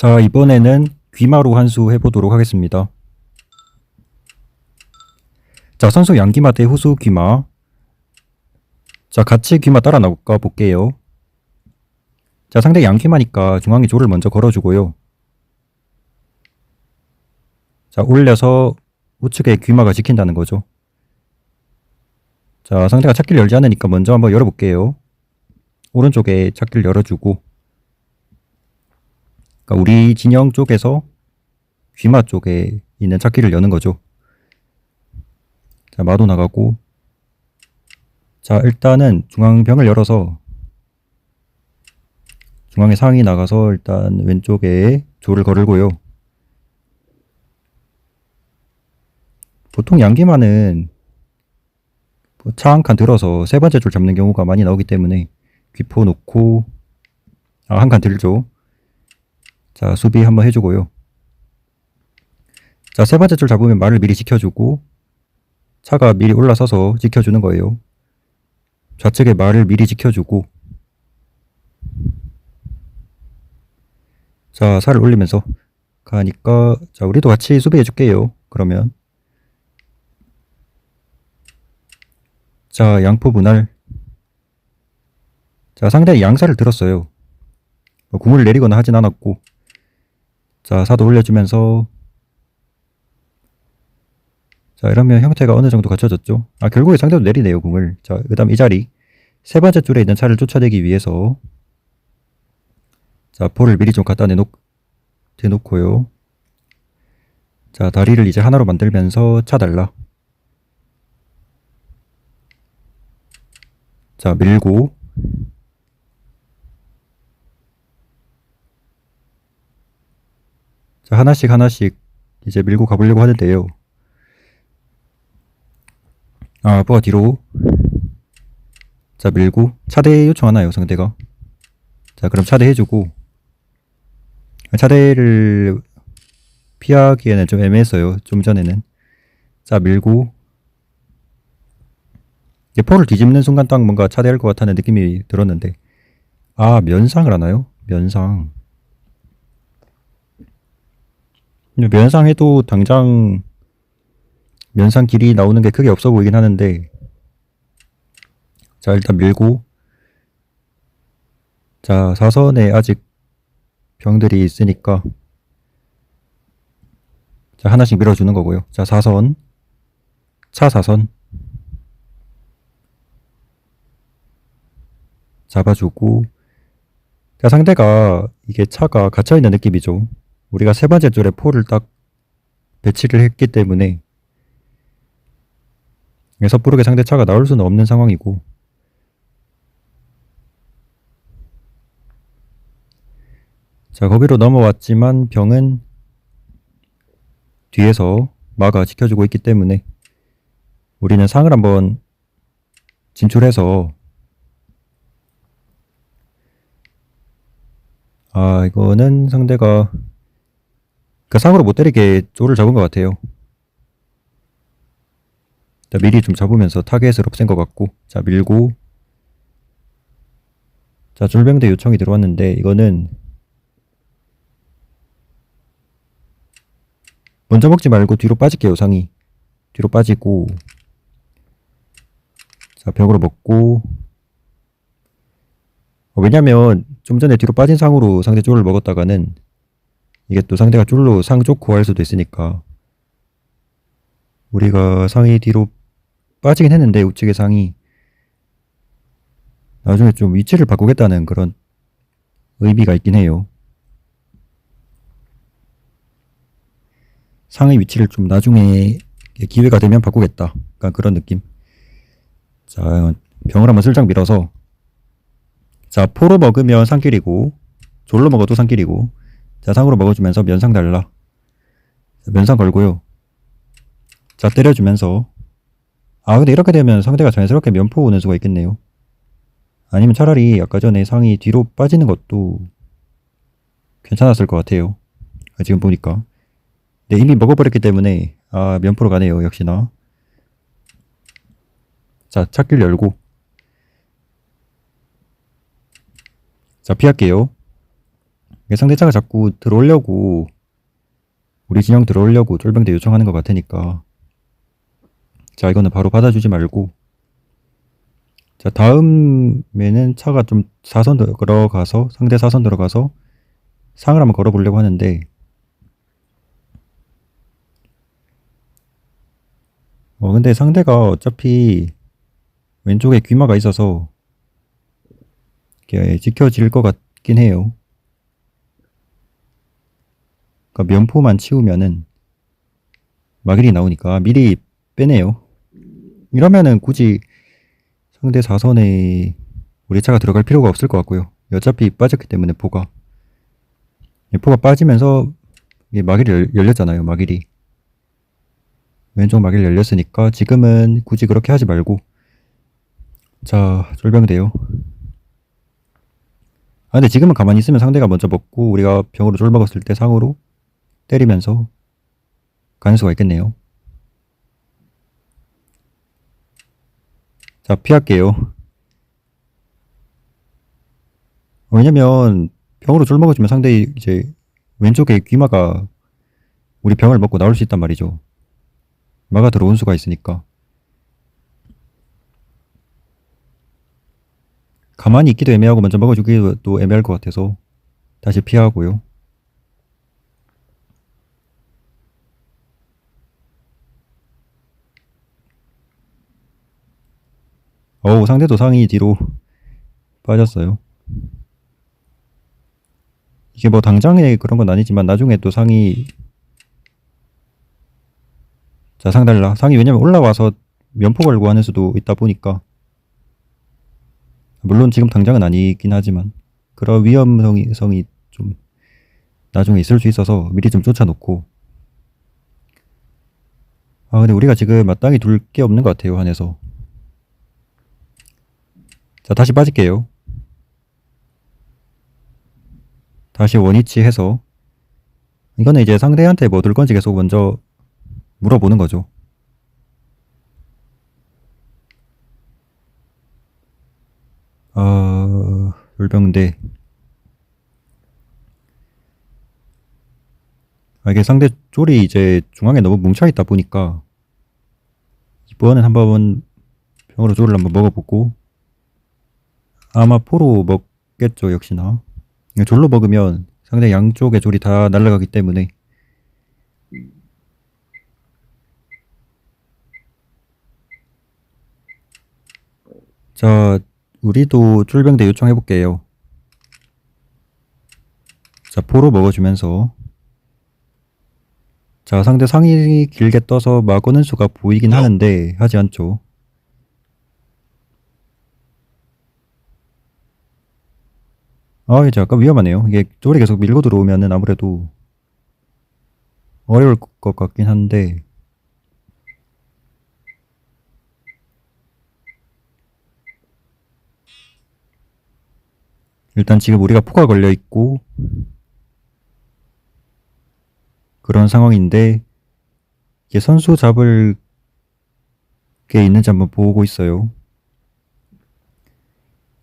자, 이번에는 귀마로 한 수 해보도록 하겠습니다. 자, 선수 양귀마 대 후수 귀마. 자, 같이 귀마 따라 나가 볼게요. 자, 상대 양귀마니까 중앙에 조를 먼저 걸어주고요. 자, 올려서 우측에 귀마가 지킨다는 거죠. 자, 상대가 찾기를 열지 않으니까 먼저 한번 열어볼게요. 오른쪽에 찾기를 열어주고, 그러니까 우리 진영 쪽에서 귀마 쪽에 있는 찾기를 여는 거죠. 자, 마도 나가고, 자, 일단은 중앙병을 열어서 중앙에 상이 나가서 일단 왼쪽에 조를 걸고요. 보통 양귀마는 차 한 칸 들어서 세 번째 줄 잡는 경우가 많이 나오기 때문에 귀포 놓고 한 칸 들죠. 자, 수비 한번 해주고요. 자, 세 번째 줄 잡으면 말을 미리 지켜주고 차가 미리 올라서서 지켜주는 거예요. 좌측에 말을 미리 지켜주고, 자, 살을 올리면서 가니까, 자, 우리도 같이 수비해줄게요. 그러면 자, 양포 분할. 자, 상대의 양살을 들었어요. 궁을 내리거나 하진 않았고, 자, 사도 올려주면서, 자, 이러면 형태가 어느 정도 갖춰졌죠. 결국에 상대도 내리네요, 궁을. 자, 그 다음 이 자리 세 번째 줄에 있는 차를 쫓아내기 위해서, 자, 볼을 미리 좀 갖다 대놓고요. 자, 다리를 이제 하나로 만들면서 차 달라. 자, 밀고, 자, 하나씩 이제 밀고 가보려고 하는데요. 뽀가 뒤로. 자, 밀고 차대 요청하나요, 상대가? 자, 그럼 차대 해주고, 차대를 피하기에는 좀 애매했어요, 좀 전에는. 자, 밀고, 포를 뒤집는 순간 딱 뭔가 차대할 것 같다는 느낌이 들었는데, 면상을 하나요? 면상. 면상 해도 당장 면상 길이 나오는 게 크게 없어 보이긴 하는데, 자, 일단 밀고, 자, 사선에 아직 병들이 있으니까, 자, 하나씩 밀어주는 거고요. 자, 사선, 차 사선 잡아주고, 자, 상대가 이게 차가 갇혀있는 느낌이죠. 우리가 세 번째 줄에 포를 딱 배치를 했기 때문에 섣부르게 상대 차가 나올 수는 없는 상황이고, 자, 거기로 넘어왔지만 병은 뒤에서 마가 지켜주고 있기 때문에 우리는 상을 한번 진출해서, 이거는 상대가 그 상으로 못 때리게 조를 잡은 것 같아요. 자, 미리 좀 잡으면서 타겟을 없앤 것 같고, 자, 밀고, 자, 줄병대 요청이 들어왔는데, 이거는 먼저 먹지 말고 뒤로 빠질게요, 상이. 뒤로 빠지고, 자, 벽으로 먹고, 왜냐면 좀 전에 뒤로 빠진 상으로 상대 쫄을 먹었다가는 이게 또 상대가 쫄로 상 좋고 할 수도 있으니까, 우리가 상이 뒤로 빠지긴 했는데 우측의 상이 나중에 좀 위치를 바꾸겠다는 그런 의미가 있긴 해요. 상의 위치를 좀 나중에 기회가 되면 바꾸겠다, 약간 그런 느낌. 자, 병을 한번 슬쩍 밀어서, 자, 포로 먹으면 상길이고 졸로 먹어도 상길이고, 자, 상으로 먹어주면서 면상 달라. 면상 걸고요. 자, 때려주면서, 근데 이렇게 되면 상대가 자연스럽게 면포 오는 수가 있겠네요. 아니면 차라리 아까 전에 상이 뒤로 빠지는 것도 괜찮았을 것 같아요, 지금 보니까. 네, 이미 먹어버렸기 때문에 면포로 가네요, 역시나. 자, 찾길 열고, 자, 피할게요. 상대차가 자꾸 들어오려고, 우리 진영 들어오려고 쫄병대 요청하는 것 같으니까. 자, 이거는 바로 받아주지 말고. 자, 다음에는 차가 좀 사선 들어가서, 상대 사선 들어가서 상을 한번 걸어보려고 하는데, 근데 상대가 어차피 왼쪽에 귀마가 있어서 이렇게 지켜질 것 같긴 해요. 그러니까 면포만 치우면은 마길이 나오니까 미리 빼네요. 이러면은 굳이 상대 4선에 우리 차가 들어갈 필요가 없을 것 같고요. 어차피 빠졌기 때문에 포가 빠지면서 이게 마길이 열렸잖아요. 마길이 왼쪽 마길 열렸으니까 지금은 굳이 그렇게 하지 말고, 자, 쫄병대요. 근데 지금은 가만히 있으면 상대가 먼저 먹고 우리가 병으로 쫄 먹었을 때 상으로 때리면서 가는 수가 있겠네요. 자, 피할게요. 왜냐면 병으로 쫄 먹어주면 상대 이제 왼쪽에 귀마가 우리 병을 먹고 나올 수 있단 말이죠. 마가 들어온 수가 있으니까. 가만히 있기도 애매하고 먼저 먹어주기도 또 애매할 것 같아서 다시 피하고요. 상대도 상이 뒤로 빠졌어요. 이게 뭐 당장에 그런 건 아니지만 나중에 또 상이, 자, 상 달라. 상이 왜냐면 올라와서 면포 걸고 하는 수도 있다 보니까, 물론 지금 당장은 아니긴 하지만 그런 위험성이 좀 나중에 있을 수 있어서 미리 좀 쫓아놓고. 근데 우리가 지금 마땅히 둘 게 없는 것 같아요, 한에서. 자, 다시 빠질게요. 다시 원위치 해서, 이거는 이제 상대한테 뭐 둘 건지 계속 먼저 물어보는 거죠. 돌병대. 이게 상대 쫄이 이제 중앙에 너무 뭉쳐있다 보니까 이번엔 한번 병으로 쫄을 한번 먹어보고, 아마 포로 먹겠죠, 역시나. 졸로 먹으면 상대 양쪽의 졸이 다 날아가기 때문에. 자, 우리도 쫄병대 요청해볼게요. 자, 포로 먹어주면서, 자, 상대 상이 길게 떠서 막 오는 수가 보이긴 하는데 하지 않죠. 이제 아까 위험하네요. 이게 쫄이 계속 밀고 들어오면은 아무래도 어려울 것 같긴 한데, 일단 지금 우리가 포가 걸려있고 그런 상황인데, 이게 선수 잡을 게 있는지 한번 보고 있어요.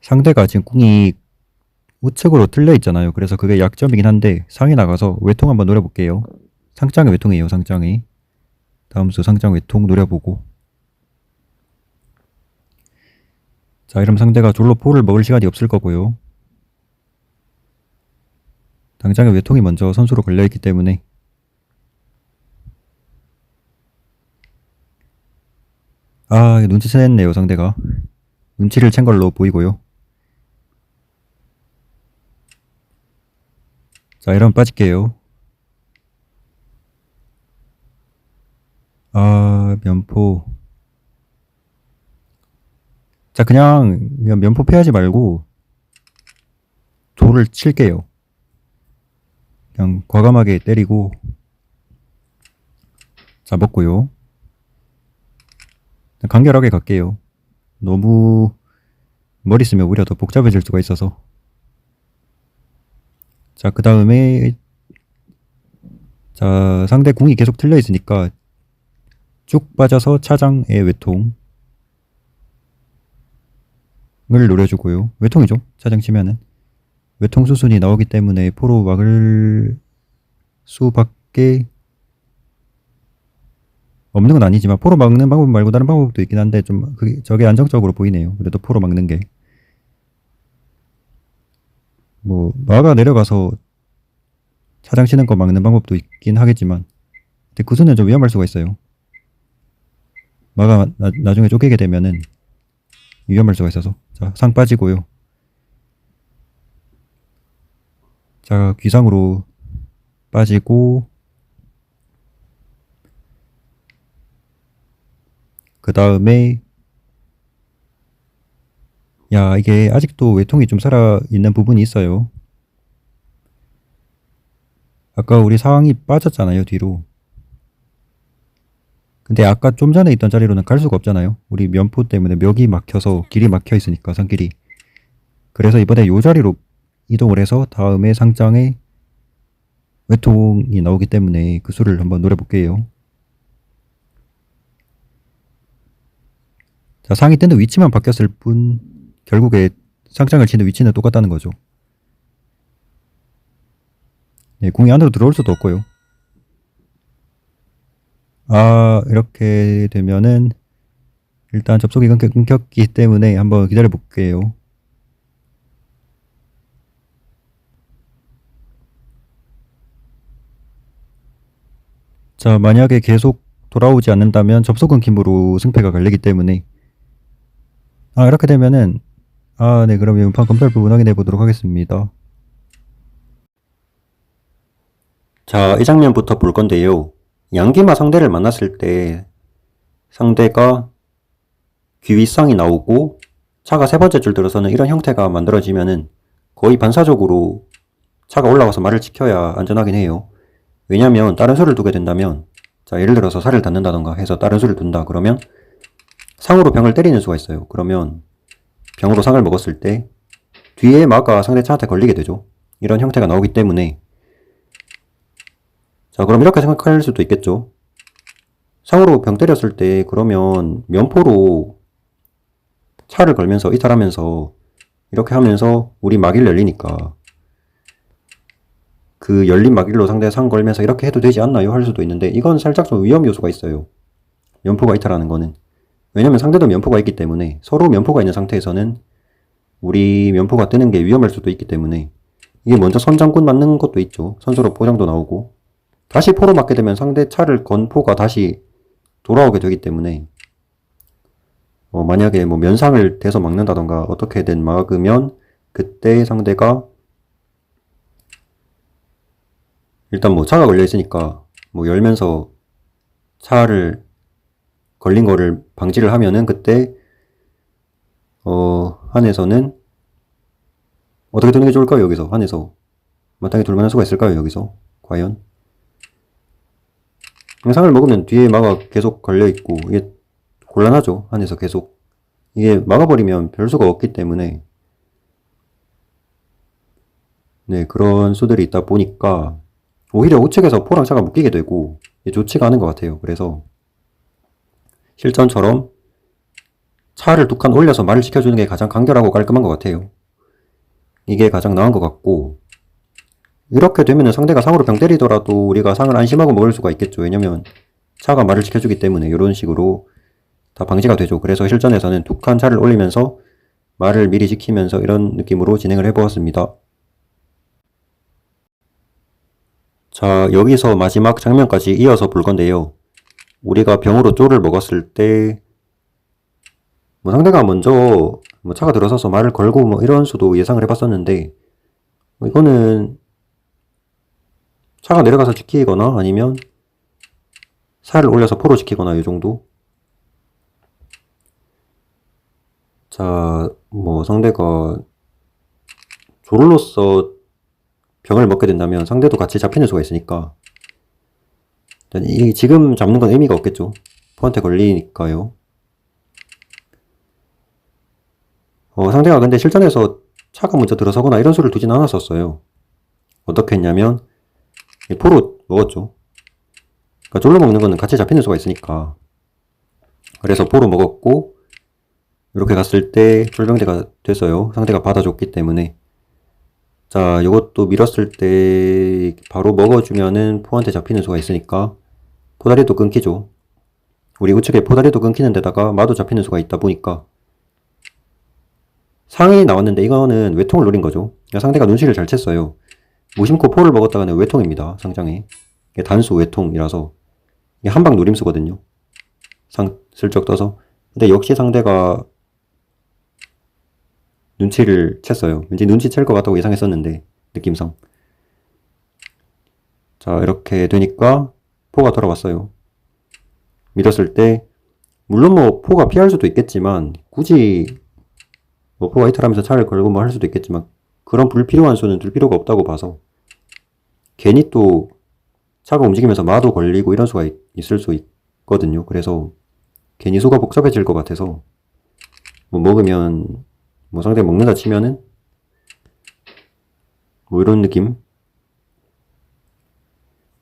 상대가 지금 궁이 우측으로 틀려 있잖아요. 그래서 그게 약점이긴 한데 상이 나가서 외통 한번 노려볼게요. 상장의 외통이에요. 상장이. 다음 수 상장 외통 노려보고. 자, 이러면 상대가 졸로 포를 먹을 시간이 없을 거고요. 당장의 외통이 먼저 선수로 걸려있기 때문에. 눈치챘네요, 상대가. 눈치를 챈 걸로 보이고요. 자, 이러면 빠질게요. 면포. 자, 그냥 면포 패하지 말고 조를 칠게요. 그냥 과감하게 때리고. 자, 먹고요. 간결하게 갈게요. 너무 머리 쓰면 오히려 더 복잡해질 수가 있어서. 자, 그 다음에, 자, 상대 궁이 계속 틀려 있으니까 쭉 빠져서 차장의 외통을 노려주고요. 외통이죠, 차장 치면은. 외통 수순이 나오기 때문에 포로 막을 수밖에 없는 건 아니지만 포로 막는 방법 말고 다른 방법도 있긴 한데 좀 저게 안정적으로 보이네요. 그래도 포로 막는 게. 뭐 마가 내려가서 차장 치는 거 막는 방법도 있긴 하겠지만 근데 그 수는 좀 위험할 수가 있어요. 마가 나중에 쫓기게 되면은 위험할 수가 있어서. 자, 상 빠지고요. 자, 귀상으로 빠지고 그 다음에 야, 이게 아직도 외통이 좀 살아있는 부분이 있어요. 아까 우리 상황이 빠졌잖아요, 뒤로. 근데 아까 좀 전에 있던 자리로는 갈 수가 없잖아요. 우리 면포 때문에 멱이 막혀서 길이 막혀 있으니까, 상길이. 그래서 이번에 요 자리로 이동을 해서 다음에 상장에 외통이 나오기 때문에 그 수를 한번 노려볼게요. 자, 상이 뜨는 위치만 바뀌었을 뿐 결국에 상장을 치는 위치는 똑같다는 거죠. 네, 공이 안으로 들어올 수도 없고요. 아, 이렇게 되면은 일단 접속이 끊겼기 때문에 한번 기다려 볼게요. 자, 만약에 계속 돌아오지 않는다면 접속 끊김으로 승패가 갈리기 때문에 이렇게 되면은 네, 그럼 음판 검찰 부분 확인해 보도록 하겠습니다. 자, 이 장면부터 볼 건데요. 양기마 상대를 만났을 때 상대가 귀위상이 나오고 차가 세 번째 줄 들어서는 이런 형태가 만들어지면은 거의 반사적으로 차가 올라가서 말을 지켜야 안전하긴 해요. 왜냐면 다른 수를 두게 된다면 자, 예를 들어서 살을 닿는다던가 해서 다른 수를 둔다 그러면 상으로 병을 때리는 수가 있어요. 그러면 병으로 상을 먹었을 때 뒤에 마가 상대 차한테 걸리게 되죠. 이런 형태가 나오기 때문에 자, 그럼 이렇게 생각할 수도 있겠죠. 상으로 병 때렸을 때 그러면 면포로 차를 걸면서 이탈하면서 이렇게 하면서 우리 막일 열리니까 그 열린 막일로 상대 상 걸면서 이렇게 해도 되지 않나요? 할 수도 있는데 이건 살짝 좀 위험 요소가 있어요. 면포가 이탈하는 거는. 왜냐면 상대도 면포가 있기 때문에 서로 면포가 있는 상태에서는 우리 면포가 뜨는 게 위험할 수도 있기 때문에 이게 먼저 선장군 맞는 것도 있죠. 선수로 포장도 나오고 다시 포로 맞게 되면 상대 차를 건 포가 다시 돌아오게 되기 때문에 만약에 뭐 면상을 대서 막는다던가 어떻게든 막으면 그때 상대가 일단 뭐 차가 걸려 있으니까 뭐 열면서 차를 걸린 거를 방지를 하면은 그때 한에서는 어떻게 두는 게 좋을까요? 여기서 한에서 마땅히 둘만할 수가 있을까요? 여기서 과연 상을 먹으면 뒤에 마가 계속 걸려 있고 이게 곤란하죠. 한에서 계속 이게 막아버리면 별 수가 없기 때문에 네, 그런 수들이 있다 보니까 오히려 우측에서 포랑 차가 묶이게 되고 좋지가 않은 것 같아요. 그래서 실전처럼 차를 두 칸 올려서 말을 지켜주는 게 가장 간결하고 깔끔한 것 같아요. 이게 가장 나은 것 같고 이렇게 되면 상대가 상으로 병 때리더라도 우리가 상을 안심하고 먹을 수가 있겠죠. 왜냐면 차가 말을 지켜주기 때문에 이런 식으로 다 방지가 되죠. 그래서 실전에서는 두 칸 차를 올리면서 말을 미리 지키면서 이런 느낌으로 진행을 해보았습니다. 자, 여기서 마지막 장면까지 이어서 볼 건데요. 우리가 병으로 쪼를 먹었을 때 상대가 먼저 차가 들어서서 말을 걸고 이런 수도 예상을 해봤었는데 이거는 차가 내려가서 지키거나 아니면 살을 올려서 포로 지키거나 이 정도. 자, 상대가 조로로서 병을 먹게 된다면 상대도 같이 잡히는 수가 있으니까 지금 잡는 건 의미가 없겠죠. 포한테 걸리니까요. 상대가 근데 실전에서 차가 먼저 들어서거나 이런 수를 두진 않았었어요. 어떻게 했냐면 포로 먹었죠. 그러니까 졸로 먹는 거는 같이 잡히는 수가 있으니까 그래서 포로 먹었고 이렇게 갔을 때 쫄병대가 됐어요. 상대가 받아줬기 때문에 자, 요것도 밀었을 때 바로 먹어주면은 포한테 잡히는 수가 있으니까 포다리도 끊기죠. 우리 우측에 포다리도 끊기는 데다가 마도 잡히는 수가 있다 보니까 상이 나왔는데 이거는 외통을 노린 거죠. 상대가 눈치를 잘 챘어요. 무심코 포를 먹었다가는 외통입니다. 상장에. 이게 단수 외통이라서 이게 한방 노림수거든요. 슬쩍 떠서. 근데 역시 상대가 눈치를 챘어요. 왠지 눈치챌 것 같다고 예상했었는데 느낌상. 자, 이렇게 되니까 포가 돌아왔어요. 믿었을 때 물론 뭐 포가 피할 수도 있겠지만 굳이 뭐 포가 이탈하면서 차를 걸고 뭐 할 수도 있겠지만 그런 불필요한 수는 둘 필요가 없다고 봐서 괜히 또 차가 움직이면서 마도 걸리고 이런 수가 있을 수 있거든요. 그래서 괜히 수가 복잡해질 것 같아서 뭐 먹으면 뭐 상대 먹는다 치면은 뭐 이런 느낌.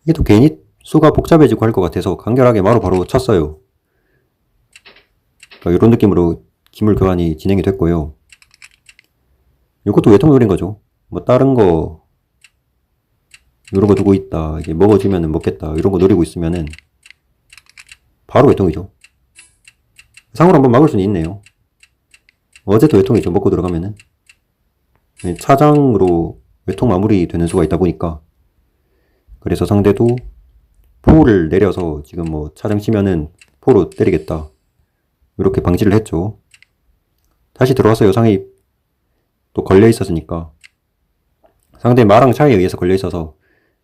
이게 또 괜히 수가 복잡해지고 할 것 같아서 간결하게 마로 바로 쳤어요. 그러니까 이런 느낌으로 기물 교환이 진행이 됐고요. 이것도 외통 노린 거죠. 뭐 다른 거 이런 거 두고 있다, 이게 먹어주면은 먹겠다 이런 거 노리고 있으면은 바로 외통이죠. 상으로 한번 막을 수는 있네요. 어제도 외통이죠. 먹고 들어가면은 차장으로 외통 마무리 되는 수가 있다 보니까. 그래서 상대도 포를 내려서 지금 뭐 차장 치면은 포로 때리겠다 이렇게 방지를 했죠. 다시 들어와서 상이 또 걸려 있었으니까 상대 마랑 차에 의해서 걸려 있어서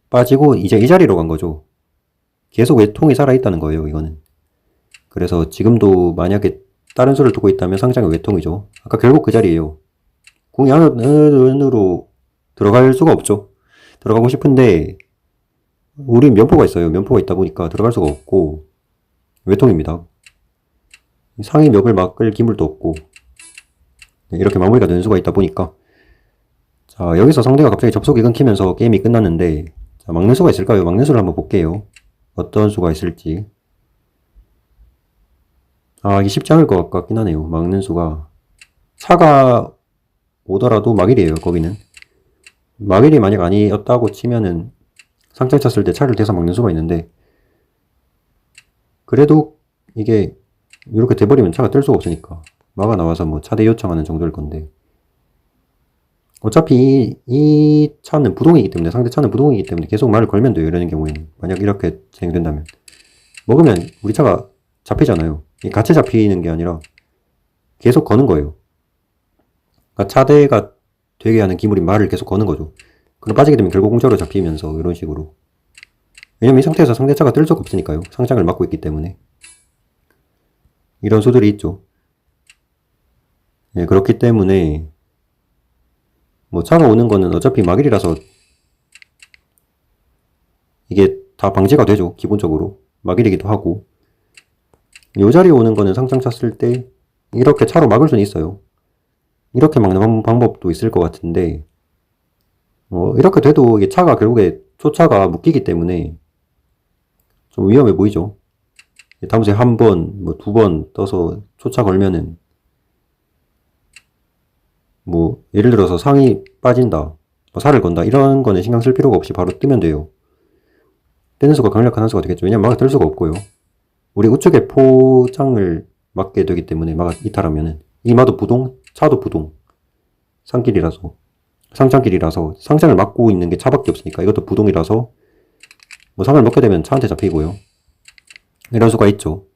빠지고 이제 이 자리로 간 거죠. 계속 외통이 살아있다는 거예요, 이거는. 그래서 지금도 만약에 다른 수를 두고 있다면 상장의 외통이죠. 아까 결국 그 자리예요. 공이 안으로 들어갈 수가 없죠. 들어가고 싶은데 우린 면포가 있어요. 면포가 있다 보니까 들어갈 수가 없고 외통입니다. 상위 멱을 막을 기물도 없고 이렇게 마무리가 되는 수가 있다 보니까. 자, 여기서 상대가 갑자기 접속이 끊기면서 게임이 끝났는데, 자, 막는 수가 있을까요? 막는 수를 한번 볼게요. 어떤 수가 있을지. 아, 이게 쉽지 않을 것 같긴 하네요. 막는 수가. 차가 오더라도 막일이에요, 거기는. 막일이 만약 아니었다고 치면은 상장 쳤을 때 차를 대서 막는 수가 있는데, 그래도 이게 이렇게 돼버리면 차가 뜰 수가 없으니까 막아 나와서 뭐 차대 요청하는 정도일 건데, 어차피 이 차는 부동이기 때문에, 상대 차는 부동이기 때문에 계속 말을 걸면 돼요. 이러는 경우에는. 만약 이렇게 진행된다면 먹으면 우리 차가 잡히잖아요. 같이 잡히는 게 아니라 계속 거는 거예요. 그러니까 차대가 되게 하는 기물이 말을 계속 거는 거죠. 그럼 빠지게 되면 결국 공짜로 잡히면서 이런 식으로. 왜냐면 이 상태에서 상대 차가 뜰 수가 없으니까요. 상장을 막고 있기 때문에. 이런 수들이 있죠. 예, 그렇기 때문에 뭐 차가 오는 거는 어차피 막일이라서 이게 다 방지가 되죠. 기본적으로 막일이기도 하고, 요 자리에 오는 거는 상장 찼을 때 이렇게 차로 막을 수는 있어요. 이렇게 막는 방법도 있을 것 같은데, 이렇게 돼도 이게 차가 결국에 초차가 묶이기 때문에 좀 위험해 보이죠. 다음주에 한 번, 뭐 두 번 떠서 초차 걸면은 뭐 예를 들어서 상이 빠진다, 살을 건다, 이런 거는 신경 쓸 필요가 없이 바로 뜨면 돼요. 뜨는 수가 강력한 한 수가 되겠죠. 왜냐면 막아 뜰 수가 없고요. 우리 우측에 포장을 맞게 되기 때문에 막아 이탈하면은 이 마도 부동, 차도 부동, 상길이라서, 상장길이라서 상장을 막고 있는 게 차밖에 없으니까 이것도 부동이라서 뭐 상을 먹게 되면 차한테 잡히고요. 이런 수가 있죠.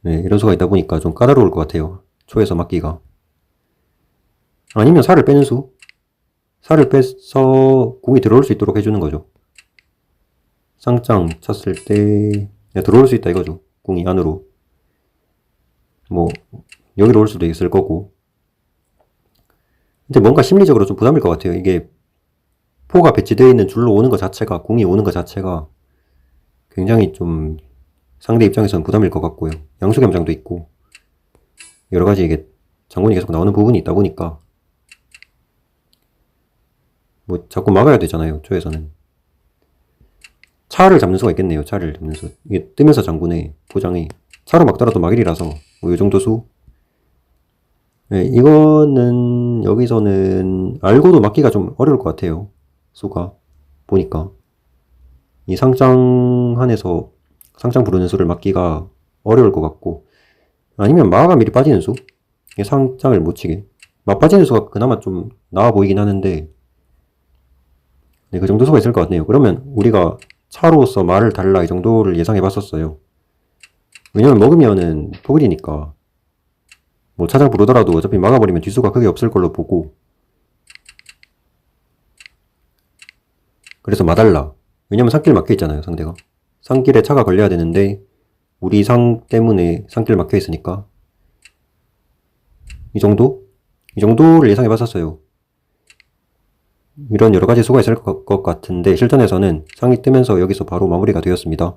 네, 이런 수가 있다 보니까 좀 까다로울 것 같아요. 초에서 막기가. 아니면 살을 빼는 수? 살을 빼서 공이 들어올 수 있도록 해주는 거죠. 쌍장 쳤을 때 들어올 수 있다 이거죠. 공이 안으로. 뭐 여기로 올 수도 있을 거고. 근데 뭔가 심리적으로 좀 부담일 것 같아요. 이게 포가 배치되어 있는 줄로 오는 것 자체가, 공이 오는 것 자체가 굉장히 좀 상대 입장에서는 부담일 것 같고요. 양수겸장도 있고 여러 가지 이게 장군이 계속 나오는 부분이 있다 보니까 뭐 자꾸 막아야 되잖아요. 초에서는. 차를 잡는 수가 있겠네요. 차를 잡는 수. 이게 뜨면서 장군의 포장이 차로 막더라도 막일이라서 뭐 이 정도 수. 네, 이거는 여기서는 알고도 막기가 좀 어려울 것 같아요. 수가 보니까 이 상장 한에서 상장 부르는 수를 막기가 어려울 것 같고, 아니면 마가 미리 빠지는 수? 이게 상장을 못 치게. 마 빠지는 수가 그나마 좀 나아 보이긴 하는데, 네, 그 정도 수가 있을 것 같네요. 그러면 우리가 차로서 마를 달라 이 정도를 예상해 봤었어요. 왜냐면 먹으면은 포글이니까 뭐 차장 부르더라도 어차피 막아버리면 뒤수가 크게 없을 걸로 보고, 그래서 마달라. 왜냐면 상길 막혀 있잖아요, 상대가. 상길에 차가 걸려야 되는데 우리 상 때문에 상길 막혀 있으니까 이 정도? 이 정도를 예상해 봤었어요. 이런 여러 가지 수가 있을 것 같은데 실전에서는 상이 뜨면서 여기서 바로 마무리가 되었습니다.